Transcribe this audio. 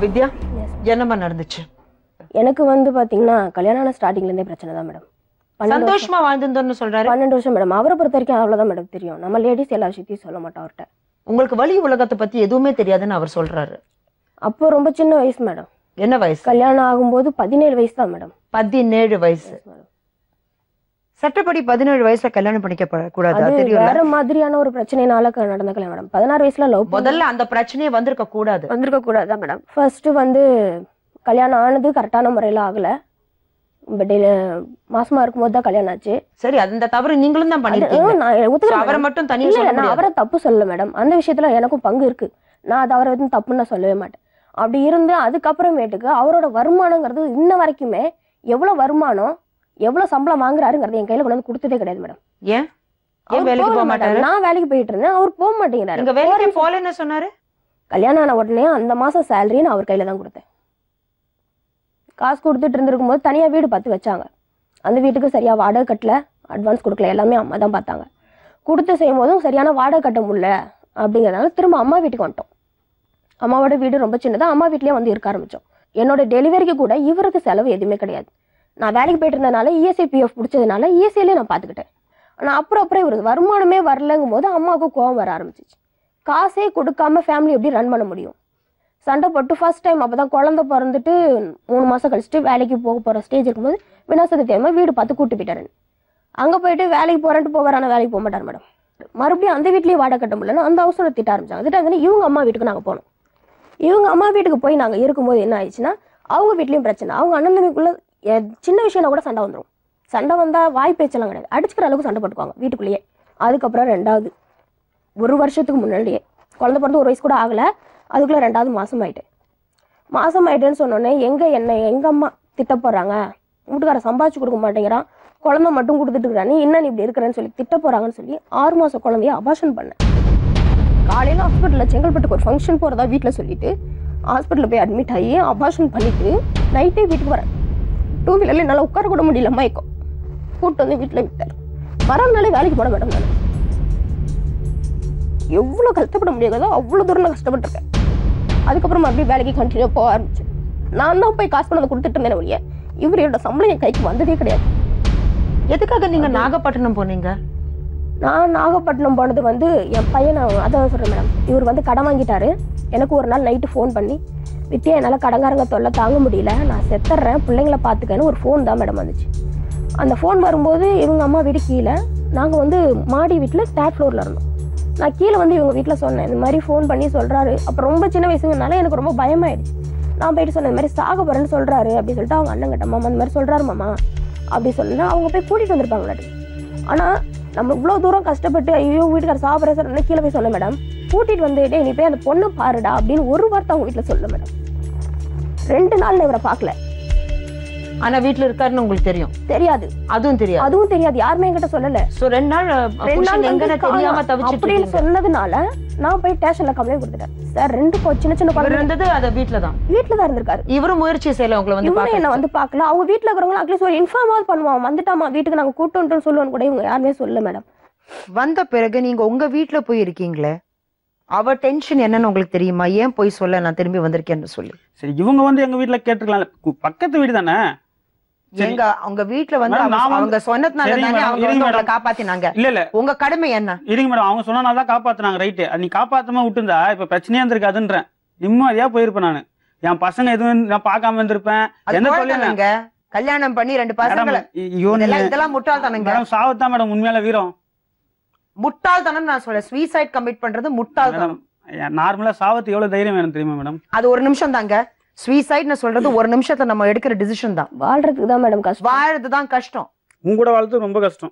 வித்யா என்னமா நடந்துச்சு? எனக்கு வந்து பாத்தீங்கன்னா கல்யாணம் ஸ்டார்டிங்ல இருந்தே பிரச்சனை தான் மேடம். சந்தோஷமா வாழ்ந்துன்னு சொல்றாரு. 12 வருஷம் மேடம். அவரை பொறுத்த வரைக்கும் அவ்வளவுதான் மேடம் தெரியும். நம்ம லேடிஸ் எல்லா விஷயத்தையும் சொல்ல மாட்டோம் அவர்கிட்ட. உங்களுக்கு வலி உலகத்தை பத்தி எதுவுமே தெரியாதுன்னு அவர் சொல்றாரு. அப்போ ரொம்ப சின்ன வயசு மேடம். என்ன வயசு? கல்யாணம் ஆகும்போது 17 வயசு தான் மேடம். 17 வயசு. சட்டப்படி 17 வயசுல கல்யாணம் பண்ணிக்க கூடாது. வேற மாதிரியான ஒரு பிரச்சனைனால நடந்த கல்யாணம் மேடம். 16 வயசுல லவ். முதல்ல அந்த பிரச்சனையே வந்திருக்க கூடாது மேடம். ஃபர்ஸ்ட் வந்து கல்யாணம் ஆனது கரெக்டான முறையில ஆகல. பட் மாசமா இருக்கும்போது தான் கல்யாணம் ஆச்சு. சரி, அந்த தவறு நீங்களும் தான் பண்ணிருக்கீங்க. அவரை மட்டும் தனியா சொல்ல முடியாது. நான் அவரை தப்பு சொல்லல மேடம். அந்த விஷயத்துல எனக்கும் பங்கு இருக்கு. நான் அது அவரை வந்து தப்புன்னு சொல்லவே மாட்டேன். அப்படி இருந்து அதுக்கப்புறமேட்டுக்கு அவரோட வருமானங்கிறது இன்ன வரைக்குமே எவ்வளவு வருமானம் எவ்வளவு சம்பளம் வாங்குறாருங்கிறது என் கையில கொண்டு வந்து கொடுத்ததே கிடையாது மேடம். ஏன் வேலைக்கு போக மாட்டாரு? நான் வேலைக்கு போயிட்டு இருந்தேன், அவர் போக மாட்டேங்கிறாரு. நீங்க வேலைக்கு போகலன்னு சொன்னாரு. கல்யாணம் ஆன உடனே அந்த மாசம் சேலரி நான் அவர் கையில தான் கொடுத்தேன். காசு கொடுத்துட்டு இருந்திருக்கும் போது தனியா வீடு பார்த்து வச்சாங்க. அந்த வீட்டுக்கு சரியா வாடகை கட்டல, அட்வான்ஸ் கொடுக்கல, எல்லாமே அம்மா தான் பார்த்தாங்க. கொடுத்து செய்யும் போதும் சரியான வாடகை கட்ட முடியல அப்படிங்கிறதுனால திரும்ப அம்மா வீட்டுக்கு வந்துட்டோம். அம்மாவோட வீடு ரொம்ப சின்னதா, அம்மா வீட்லயே வந்து இருக்க ஆரம்பிச்சோம். என்னோட டெலிவரிக்கு கூட இவருக்கு செலவு எதுவுமே கிடையாது. நான் வேலைக்கு போயிட்டு இருந்ததுனால இஎஸ்ஐ பிஎஃப் பிடிச்சதுனால இஎஸ்ஐலே நான் பார்த்துக்கிட்டேன். ஆனால் அப்புறம் இவருக்கு வருமானமே வரலங்கும் போது அம்மாவுக்கு கோவம் வர ஆரம்பிச்சிச்சு. காசே கொடுக்காம ஃபேமிலி எப்படி ரன் பண்ண முடியும்? சண்டை போட்டு ஃபர்ஸ்ட் டைம் அப்போ தான் குழந்தை பிறந்துட்டு 3 மாதம் கழிச்சுட்டு வேலைக்கு போகிற ஸ்டேஜ் இருக்கும்போது விநாசகத்தை தேவை வீடு பார்த்து கூட்டு போயிட்டாரு. அங்கே போயிட்டு வேலைக்கு போகிறேன்ட்டு போவார், ஆனால் வேலைக்கு போக மாட்டார் மேடம். மறுபடியும் அந்த வீட்லேயே வாடகை கட்ட முடியலன்னு அந்த ஹவுஸோட திட்ட ஆரம்பிச்சாங்க. திட்டாங்க இவங்க அம்மா வீட்டுக்கு நாங்கள் போனோம். இவங்க அம்மா வீட்டுக்கு போய் நாங்கள் இருக்கும்போது என்ன ஆயிடுச்சுன்னா அவங்க வீட்லேயும் பிரச்சனை. அவங்க அண்ணன் தம்பிக்குள்ள சின்ன விஷயம்னா கூட சண்டை வந்துடும். சண்டை வந்தால் வாய் பேச்செல்லாம் கிடையாது, அடிச்சுக்கிற அளவுக்கு சண்டை போட்டுக்குவாங்க வீட்டுக்குள்ளேயே. அதுக்கப்புறம் 2வது 1 வருஷத்துக்கு முன்னாடியே குழந்தை பிறந்து 1 வயசு கூட ஆகலை, அதுக்குள்ளே 2வது மாதம் ஆயிட்டேன்னு சொன்னோன்னே எங்கள் அம்மா திட்ட போகிறாங்க, வீட்டுக்கார சம்பாதிச்சு கொடுக்க மாட்டேங்கிறான், குழந்தை மட்டும் கொடுத்துட்டு இருக்கிறானே என்ன நீ இப்படி இருக்கிறேன்னு சொல்லி திட்ட போகிறாங்கன்னு சொல்லி 6 மாதம் குழந்தைய அபார்ஷன் பண்ணேன். காலையில் ஹாஸ்பிட்டலில் செங்கல்பட்டுக்கு ஒரு ஃபங்க்ஷன் போகிறதா வீட்டில் சொல்லிட்டு ஹாஸ்பிட்டலில் போய் அட்மிட் ஆகி அபார்ஷன் பண்ணிவிட்டு நைட்டே வீட்டுக்கு வரேன். 2 வீலரில் என்னால் உட்கார கூட முடியல, மயக்கம் கூப்பிட்டு வந்து வீட்டில் விட்டார். மறுநாளே வேலைக்கு போட மேடம். நான் எவ்வளோ கஷ்டப்பட முடியாதோ அவ்வளோ தூரம் நான் கஷ்டப்பட்டுருக்கேன். அதுக்கப்புறம் மறுபடியும் வேலைக்கு கண்டினியூ போக ஆரம்பிச்சு. நான் தான் போய் காசு பண்ணதை கொடுத்துட்டு இருந்தேன் ஒழிய இவரோட சம்பளம் என் கைக்கு வந்ததே கிடையாது. எதுக்காக நீங்க நாகப்பட்டினம் போனீங்க? நான் நாகப்பட்டினம் போனது வந்து என் பையனை அதான் சொல்கிறேன் மேடம். இவர் வந்து கடன் வாங்கிட்டாரு. எனக்கு ஒரு நாள் நைட்டு ஃபோன் பண்ணி வித்தியா என்னால் கடங்காரங்க தொல்லை தாங்க முடியல, நான் செத்துறேன், பிள்ளைங்களை பார்த்துக்கன்னு ஒரு ஃபோன் தான் மேடம் வந்துச்சு. அந்த ஃபோன் வரும்போது இவங்க அம்மா வீடு கீழே, நாங்கள் வந்து மாடி வீட்டில் 3rd ஃப்ளோரில் இருந்தோம். நான் கீழே வந்து இவங்க வீட்டில் சொன்னேன் இந்த மாதிரி ஃபோன் பண்ணி சொல்கிறாரு. அப்போ ரொம்ப சின்ன வயசுங்கனால எனக்கு ரொம்ப பயமாயிடுச்சு. நான் போயிட்டு சொன்னேன் இந்த மாதிரி சாக போகிறேன்னு சொல்கிறாரு அப்படின்னு சொல்லிட்டு அவங்க அண்ணன் கிட்ட மாமா இந்த மாதிரி சொல்கிறாரு மாமா அப்படி சொல்லினா அவங்க போய் கூட்டிகிட்டு வந்திருப்பாங்களாட்டி. ஆனால் நம்ம இவ்வளோ தூரம் கஷ்டப்பட்டு ஐயோ வீட்டுக்கார சாப்பிட்ற சார் கீழே போய் சொன்னேன் மேடம். கூட்டிகிட்டு வந்துட்டே நீ போய் அந்த பொண்ணை பாருடா அப்படின்னு ஒரு வார்த்தை அவங்க வீட்டில் சொல்ல மேடம். 2 நாள் இவரை பார்க்கல. ஆனா வீட்டுல இருக்காருன்னு உங்களுக்கு தெரியும்? தெரியாது. அதுவும் தெரியாது. யாருமே என்கிட்ட சொல்லல. சோ 2 நாள் எங்கன்னு தெரியாம தவிச்சிட்டு சொன்னதுனால நான் போய் ஸ்டேஷன்ல கம்ப்ளைண்ட் கொடுத்துட்டேன். சார் 2 சின்ன குழந்தை இருந்தது, அது வீட்டுல தான் இருந்திருக்காரு. இவரும் முயற்சி செய்யல உங்களை வந்து பார்க்க. என்ன வந்து பார்க்கல. அவங்க வீட்டுல இருக்கிறவங்க அட்லீஸ்ட் ஒரு இன்ஃபார்மாவது பண்ணுவான், வந்துட்டாமா வீட்டுக்கு நாங்க கூட்டோன்னு சொல்லுவோன்னு கூட இவங்க யாருமே சொல்லல மேடம். வந்த பிறகு நீங்க உங்க வீட்டுல போய் இருக்கீங்களே, அவ டென்ஷன் என்னன்னு உங்களுக்கு தெரியுமா? ஏன் போய் சொல்ல நான் திரும்பி வந்திருக்கேன்னு சொல்லி. சரி, இவங்க வந்து எங்க வீட்டுல கேட்டுக்கலாம், பக்கத்து வீடு தானே. எங்க அவங்க வீட்டுல வந்து அவங்க சொன்னதுனால தானே அவங்க காப்பாத்தினாங்க. இல்ல உங்க கடமை என்ன? இருங்க மேடம், அவங்க சொன்னனாலதான் காப்பாத்தினாங்க. ரைட்டு, நீ காப்பாத்தாம விட்டுருந்தா இப்ப பிரச்சனையா இருந்திருக்காதுன்றேன். நிம்மதியா போயிருப்பேன் நானு. என் பசங்க எதுவும் நான் பார்க்காம இருந்திருப்பேன். என்ன சொல்லுங்க, கல்யாணம் பண்ணி 2 பசங்களை இதெல்லாம் முட்டாள்தானங்க. சாவத்தான் மேடம் உண்மையில வீரம். முட்டாள்தானம் நான் சொல்றேன். சூசைட் கமிட் பண்றது முட்டாள்தானம். நார்மலா சாவத்து எவ்வளவு தைரியம் வேணும் தெரியுமா மேடம்? அது 1 நிமிஷம் தாங்க. சூசைட்னு சொல்றது 1 நிமிஷத்துல நம்ம எடுக்கிற டிசிஷன் தான். வாழ்றதுக்கு தான் மேடம் கஷ்டம். வாழ்றதுதான் கஷ்டம். உங்க கூட வாழ்றது ரொம்ப கஷ்டம்.